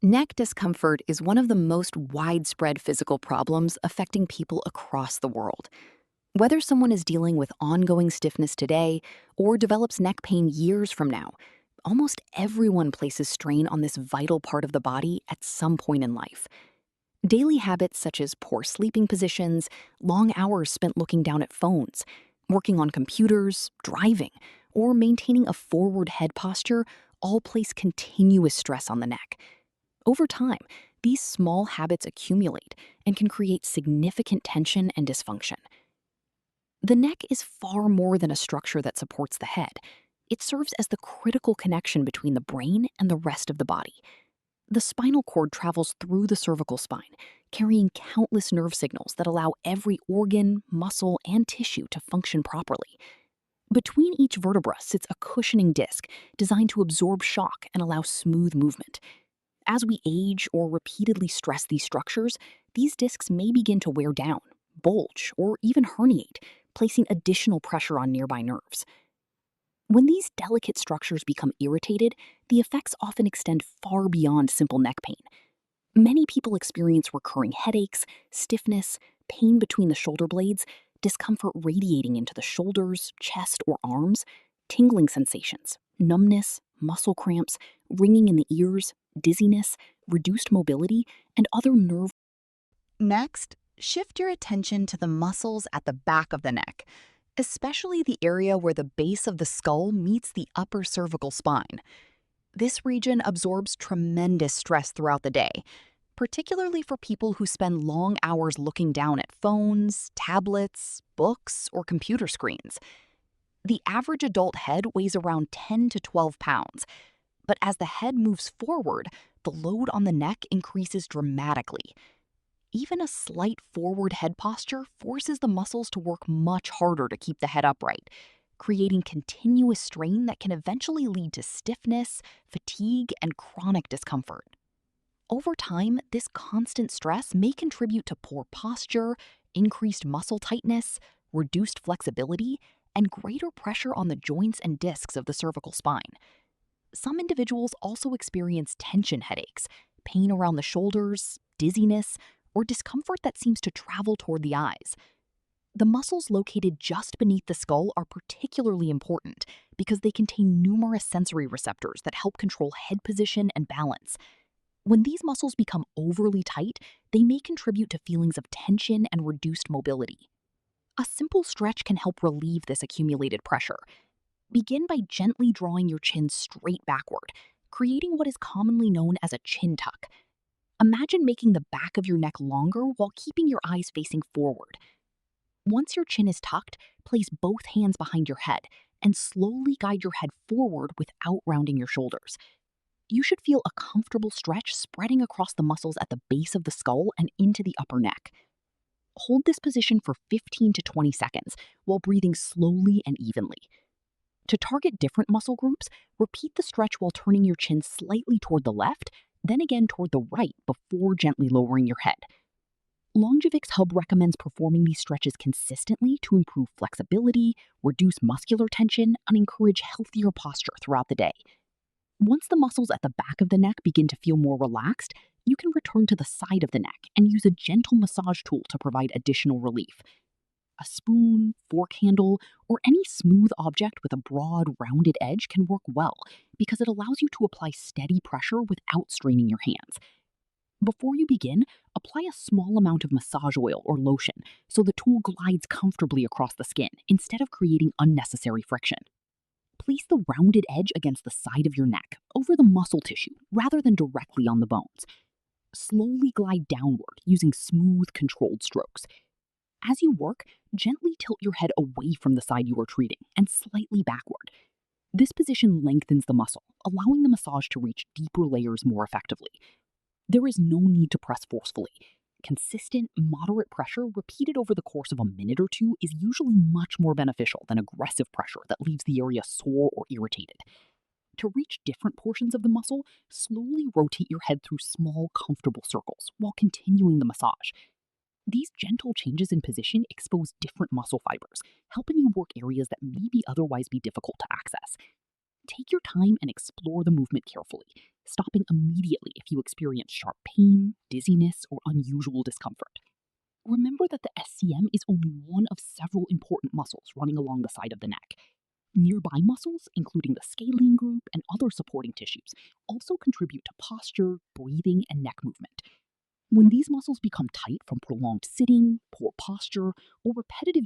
Neck discomfort is one of the most widespread physical problems affecting people across the world. Whether someone is dealing with ongoing stiffness today or develops neck pain years from now, almost everyone places strain on this vital part of the body at some point in life. Daily habits such as poor sleeping positions, long hours spent looking down at phones, working on computers, driving, or maintaining a forward head posture all place continuous stress on the neck. Over time, these small habits accumulate and can create significant tension and dysfunction. The neck is far more than a structure that supports the head. It serves as the critical connection between the brain and the rest of the body. The spinal cord travels through the cervical spine, carrying countless nerve signals that allow every organ, muscle, and tissue to function properly. Between each vertebra sits a cushioning disc designed to absorb shock and allow smooth movement. As we age or repeatedly stress these structures, these discs may begin to wear down, bulge, or even herniate, placing additional pressure on nearby nerves. When these delicate structures become irritated, the effects often extend far beyond simple neck pain. Many people experience recurring headaches, stiffness, pain between the shoulder blades, discomfort radiating into the shoulders, chest, or arms, tingling sensations, numbness, muscle cramps, ringing in the ears, dizziness, reduced mobility, and other nerve. Next, shift your attention to the muscles at the back of the neck, especially the area where the base of the skull meets the upper cervical spine. This region absorbs tremendous stress throughout the day, particularly for people who spend long hours looking down at phones, tablets, books, or computer screens. The average adult head weighs around 10 to 12 pounds, but as the head moves forward, the load on the neck increases dramatically. Even a slight forward head posture forces the muscles to work much harder to keep the head upright, creating continuous strain that can eventually lead to stiffness, fatigue, and chronic discomfort. Over time, this constant stress may contribute to poor posture, increased muscle tightness, reduced flexibility, and greater pressure on the joints and discs of the cervical spine. Some individuals also experience tension headaches, pain around the shoulders, dizziness, or discomfort that seems to travel toward the eyes. The muscles located just beneath the skull are particularly important because they contain numerous sensory receptors that help control head position and balance. When these muscles become overly tight, they may contribute to feelings of tension and reduced mobility. A simple stretch can help relieve this accumulated pressure. Begin by gently drawing your chin straight backward, creating what is commonly known as a chin tuck. Imagine making the back of your neck longer while keeping your eyes facing forward. Once your chin is tucked, place both hands behind your head and slowly guide your head forward without rounding your shoulders. You should feel a comfortable stretch spreading across the muscles at the base of the skull and into the upper neck. Hold this position for 15 to 20 seconds while breathing slowly and evenly. To target different muscle groups, repeat the stretch while turning your chin slightly toward the left, then again toward the right before gently lowering your head. Longevix Hub recommends performing these stretches consistently to improve flexibility, reduce muscular tension, and encourage healthier posture throughout the day. Once the muscles at the back of the neck begin to feel more relaxed, you can return to the side of the neck and use a gentle massage tool to provide additional relief. A spoon, fork handle, or any smooth object with a broad, rounded edge can work well because it allows you to apply steady pressure without straining your hands. Before you begin, apply a small amount of massage oil or lotion so the tool glides comfortably across the skin instead of creating unnecessary friction. Place the rounded edge against the side of your neck, over the muscle tissue, rather than directly on the bones. Slowly glide downward using smooth, controlled strokes. As you work, gently tilt your head away from the side you are treating and slightly backward. This position lengthens the muscle, allowing the massage to reach deeper layers more effectively. There is no need to press forcefully. Consistent, moderate pressure repeated over the course of a minute or two is usually much more beneficial than aggressive pressure that leaves the area sore or irritated. To reach different portions of the muscle, slowly rotate your head through small, comfortable circles while continuing the massage. These gentle changes in position expose different muscle fibers, helping you work areas that may otherwise be difficult to access. Take your time and explore the movement carefully. stopping immediately if you experience sharp pain, dizziness, or unusual discomfort. Remember that the SCM is only one of several important muscles running along the side of the neck. Nearby muscles, including the scalene group and other supporting tissues, also contribute to posture, breathing, and neck movement. When these muscles become tight from prolonged sitting, poor posture, or repetitive